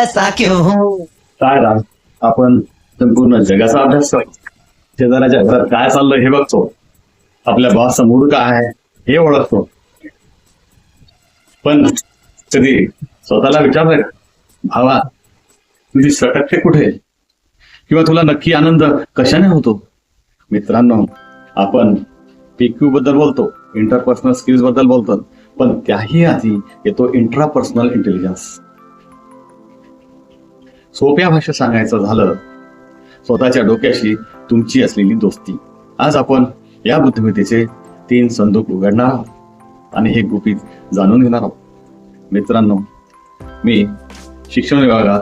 ऐसा क्यों हूँ? काय राज, आपण संपूर्ण जगाचा अभ्यास करतो. शेजाऱ्याच्या घरात काय चाललंय हे बघतो. आपल्या बॉसचा मूड काय आहे हे ओळखतो. पण कधी स्वतःला विचारलंय का, भावा तुझी सटकते कुठे, किंवा तुला नक्की आनंद कशाने होतो? मित्रांनो, आपण PQ बद्दल बोलतो, इंटरपर्सनल स्किल्स बद्दल बोलतो, पण त्याही आधी येतो इंट्रापर्सनल इंटेलिजन्स. सोप्या भाषेत सांगायचं झालं, स्वतःच्या डोक्याशी तुमची असलेली दोस्ती. आज आपण या बुद्धिमत्तेचे 3 संदूक उघडणार आहोत आणि हे गुपित जाणून घेणार आहोत. मित्रांनो, मी शिक्षण विभागात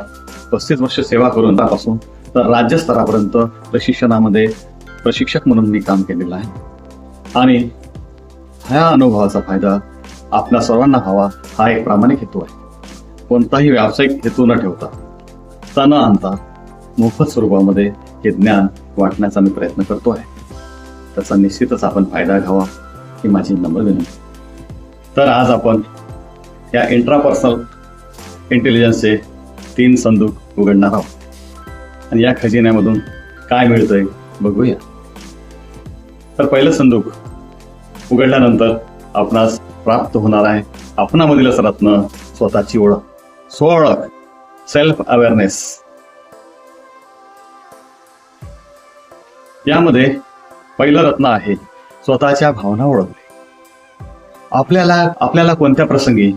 35 वर्ष सेवा करून पासून तर राज्यस्तरापर्यंत प्रशिक्षणामध्ये प्रशिक्षक म्हणून मी काम केलेलं आहे आणि ह्या अनुभवाचा फायदा आपल्या सर्वांना व्हावा हा एक प्रामाणिक हेतू आहे. कोणताही व्यावसायिक हेतू न ठेवता, न आणता मोफत स्वरूपामध्ये हे ज्ञान वाटण्याचा मी प्रयत्न करतो आहे. त्याचा निश्चितच आपण फायदा घ्यावा ही माझी नम्र विनंती. तर आज आपण या इंट्रापर्सनल इंटेलिजन्सचे 3 संदूक उघडणार आहोत आणि या खजिन्यामधून काय मिळतंय बघूया. तर पहिलं संदूक उघडल्यानंतर आपणास प्राप्त होणार आहे आपणामधीलच रत्न, स्वतःची ओळख, स्वओळख, सेल्फ अवेअरनेस. यामध्ये पहिलं रत्न आहे स्वतःच्या भावना ओळखणे. आपल्याला कोणत्या प्रसंगी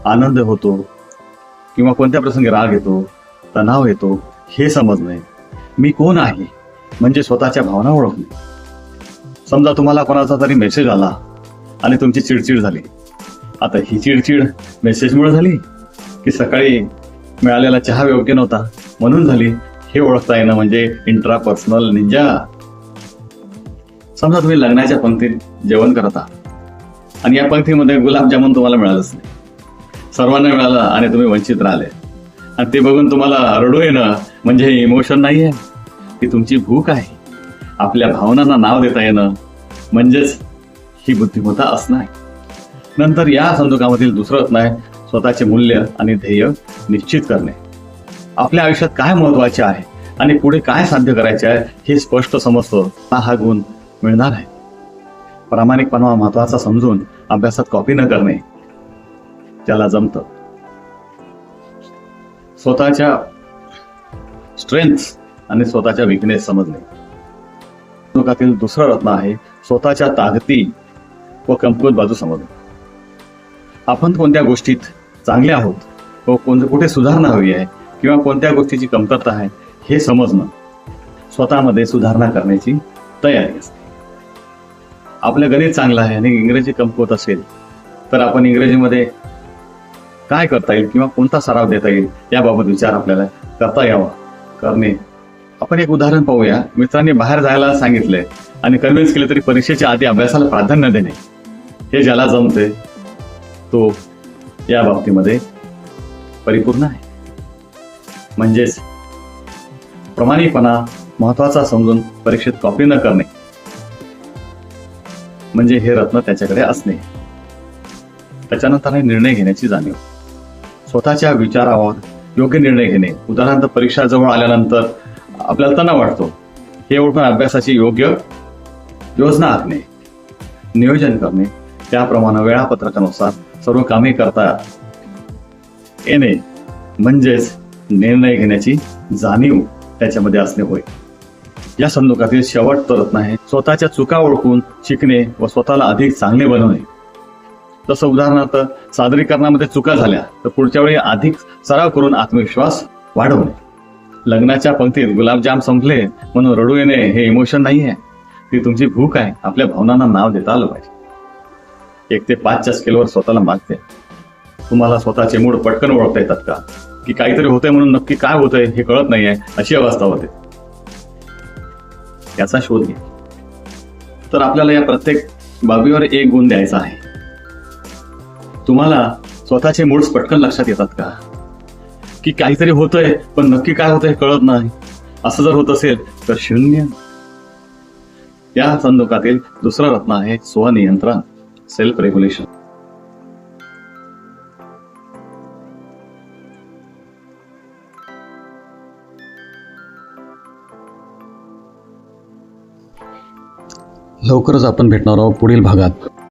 आनंद होतो किंवा कोणत्या प्रसंगी राग येतो, तणाव येतो हे समजणे. मी कोण आहे म्हणजे स्वतःच्या भावना ओळखणे. समजा तुम्हाला कोणाचा तरी मेसेज आला आणि तुमची चिडचिड झाली. आता ही चिडचिड मेसेजमुळे झाली की सकाळी मिळालेला चहा योग्य नव्हता म्हणून झाली, हे ओळखता येणं म्हणजे इंट्रापर्सनल निंजा. समजा तुम्ही लग्नाच्या पंक्तीत जेवण करत आहात आणि या पंक्तीमध्ये गुलाबजामुन तुम्हाला मिळालंच नाही, सर्वांना मिळालं आणि तुम्ही वंचित राहिले आणि ते बघून तुम्हाला रडू येणं म्हणजे इमोशन नाहीये, की तुमची भूक आहे. आपल्या भावनांना नाव देता येणं म्हणजेच ही बुद्धिमत्ता असणं आहे. नंतर या संदुकामधील दुसरं रत्न आहे स्वतःचे मूल्य आणि ध्येय निश्चित करणे. आपल्या आयुष्यात काय महत्वाचे आहे आणि पुढे काय साध्य करायचे आहे हे स्पष्ट समजतं. हा गुण मिळणार आहे. प्रामाणिकपणा महत्वाचा समजून अभ्यासात कॉपी न करणे त्याला जमतं. स्वतःच्या स्ट्रेंथ आणि स्वतःच्या विकनेस समजणे. लोकातील दुसरं रत्न आहे स्वतःच्या ताकदी व कमकुवत बाजू समजणे. आपण कोणत्या गोष्टीत चांगले आहोत व कुठे सुधारणा हवी आहे किंवा कोणत्या गोष्टीची कमतरता आहे हे समजणं स्वतःमध्ये सुधारणा करण्याची तयारी असते. आपलं गणित चांगलं आहे आणि इंग्रजी कमकुवत असेल तर आपण इंग्रजीमध्ये काय करता येईल किंवा कोणता सराव देता येईल याबाबत विचार आपल्याला करता यावा करणे. आपण एक उदाहरण पाहूया. मित्रांनी बाहेर जायला सांगितलंय आणि कन्व्हिन्स केले तरी परीक्षेच्या आधी अभ्यासाला प्राधान्य देणे हे ज्याला जमते तो या बाबतीमध्ये परिपूर्ण आहे. म्हणजेच प्रामाणिकपणा महत्वाचा समजून परीक्षेत कॉपी न करणे म्हणजे हे रत्न त्याच्याकडे असणे. त्याच्यानंतर निर्णय घेण्याची जाणीव, स्वतःच्या विचारावर योग्य निर्णय घेणे. उदाहरणार्थ परीक्षा जवळ आल्यानंतर आपल्याला तणाव वाटतो, हे ओळखून अभ्यासाची योग्य योजना आखणे, नियोजन करणे, त्याप्रमाणे वेळापत्रकानुसार सर्व कामे करता येणे म्हणजेच निर्णय घेण्याची जाणीव त्याच्यामध्ये असणे होय. या संदुकातील शेवटचं रत्न आहे स्वतःच्या चुका ओळखून शिकणे व स्वतःला अधिक चांगले बनवणे. जसं उदाहरणार्थ सादरीकरणामध्ये चुका झाल्या तर पुढच्या वेळी अधिक सराव करून आत्मविश्वास वाढवणे. लग्नाच्या पंक्तीत गुलाबजाम संपले म्हणून रडू येणे हे इमोशन नाही आहे, ती तुमची भूक आहे. आपल्या भावनांना नाव देता आलं पाहिजे. 1 ते 5च्या स्केलवर स्वतःला मागते. तुम्हाला स्वतःचे मूड पटकन ओळखता येतात का, की काहीतरी होतंय म्हणून नक्की काय होतंय हे कळत नाहीये अशी अवस्था होते, याचा शोध घे. तर आपल्याला या प्रत्येक बाबीवर एक गुण द्यायचा आहे. तुम्हाला स्वतःचे मूड्स पटकन लक्षात येतात का, की काहीतरी होतंय पण नक्की काय होतंय हे कळत नाही. असं जर होत असेल तर 0. या संदुकातील दुसरं रत्न आहे स्वनियंत्रण, सेल्फ रेग्युलेशन. लवकरच आपण भेटणार आहोत पुढील भागात.